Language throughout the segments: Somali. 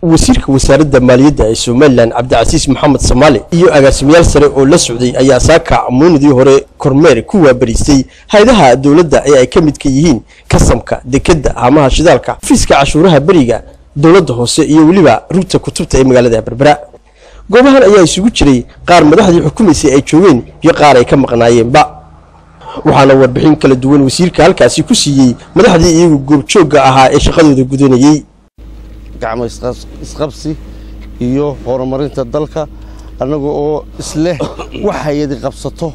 wasiirka wasaaradda maaliyadda ee Soomaaliland Cabdicasiis Maxamed Soomaali iyo agaasimayaal sare oo la socday ayaa saaka amuunadii hore kormeer ku waabariistay hay'adaha dawladda ee ay ka mid ka yihiin kasamka dekada hamaha shidaalka fiiska cashuuraha bariga dawladda hoose iyo waliba rugta kutubta ee magaalada Berbera goobahan ayaa isugu jiray qaar madaxdii xukuumadda ay joogeen iyo qaar ay ka maqnaayeenba waxaana warbixin kala duwan wasiirka halkaasi ku siiyay madaxdii iyagu goobjooga ahaa ee shaqadooda gudanayay gacmo isqabsi iyo horumarinta dalka anaga oo isla wax hay'ad qabsato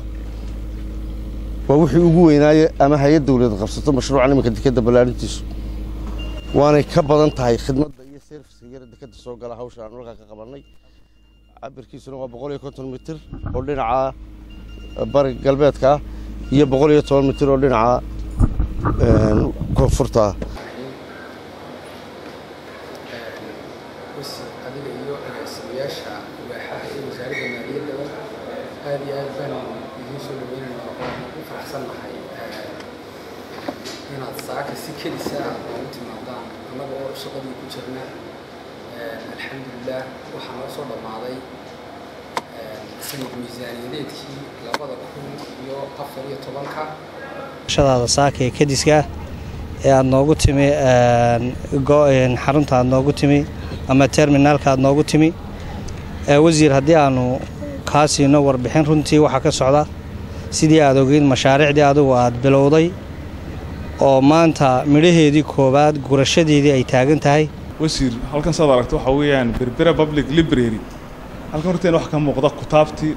waa wixii ugu weynaaye ama hay'ad dawlad qabsato mashruuca nimanka dekada balaarintiisu waana ka badan tahay khidmadda iyo service-ka dekada soo gala hawsha aan halka ka qabanay cabirkiisuna waa 150 mitir oo dhinaca bari galbeedka iyo 110 mitir oo dhinaca koonfurta الحمد لله وحنا صودا ماضي سنة ميزانية كي لبضة كون يو قفرية طبانكا شذا ساكي كديسكا نوغو تيمي حرمتها نوغو تيمي أما تيرمينال كاد نوغو تيمي وزير هدي أنو كاسي نور بحين رنتي وحكا سعودة سيدي أدوغين مشاريع دي أدو واد بلوضي oo maanta midhaheedii koobaad gurashadeedii ay taagan tahay wasiir halkan soo aragto waxa weeyaan Berbera Public Library halkan horteen wax ka muuqda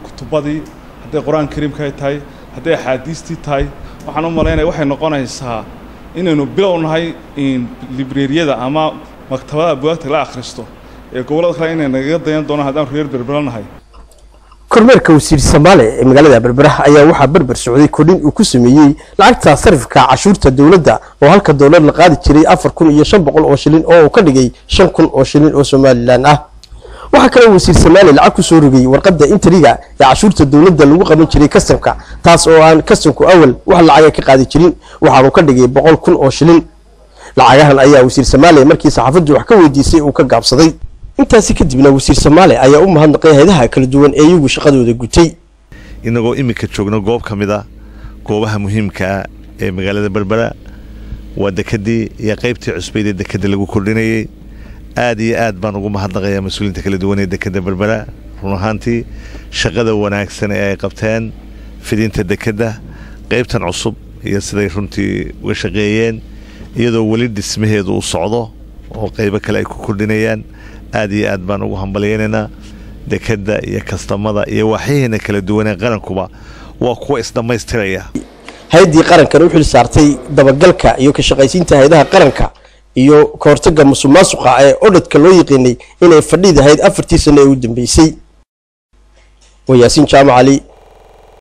kutubadii haday quraan kariimka ay tahay haday xadiistii tahay waxaan u maleynaa waxay noqonaysaa inaynu bilownahay in librariyada ama maktabada buugta la akhristo ee gobolada kale inay naga dayan doonaan hadaan reer Berbera nahay kormeerka wasiir Soomaali ee magaalada Berbera ayaa waxa barbar socday kordhin uu ku sameeyay lacagta sarifka cashuurta dawladda oo halka doolar la qaadi jiray 4500 oo shilin oo ka dhigay 5000 oo shilin oo Soomaaliland ah waxa kale wasiir Soomaali lacag ku soo rogay warqadda intriga ee cashuurta dawladda lagu qaban jiray kasabka taas oo aan kasabku awal wax lacag ka qaadi jirin waxa uu ka dhigay 100000 oo shilin lacagahan ayaa wasiir Soomaali markii saxaafaddu wax ka weydiisay uu ka gaabsaday intaasi kadibna wasiir Soomaali ayaa u mahadnaqay hay'adaha kala duwan ee iyagu shaqadooda gutay inagoo imika joogno goob kamida goobaha muhiimka ah ee magaalada Berbera waa dekadii iyo qaybtii cusbeyd ee dekada lagu kordhinayay aad iyo aad baan ugu mahadnaqayaa mas'uuliyiinta kala duwan ee dekada Berbera run ahaantii shaqada wanaagsan ee ay qabteen fidinta dekada qaybtan cusub iyo siday runtii uga shaqeeyeen iyadoo wali dhismaheedu u socdo oo qaybo kale ay ku kordhinayaan aad iyo aad baan ugu hambalyeynaa dekada iyo kastamada iyo waxyeena kala duwan ee qarankuba waa kuwa isdhamaystiraya hay'adii qaranka u xil saartay dabagalka iyo ka shaqaysiinta hay'adaha qaranka iyo ka hortagga musuqmaasuqa ee odadka loo yaqaanay inay fadhiidahayd 4 sano ee u dambeysay Yaasiin Jaamac Ali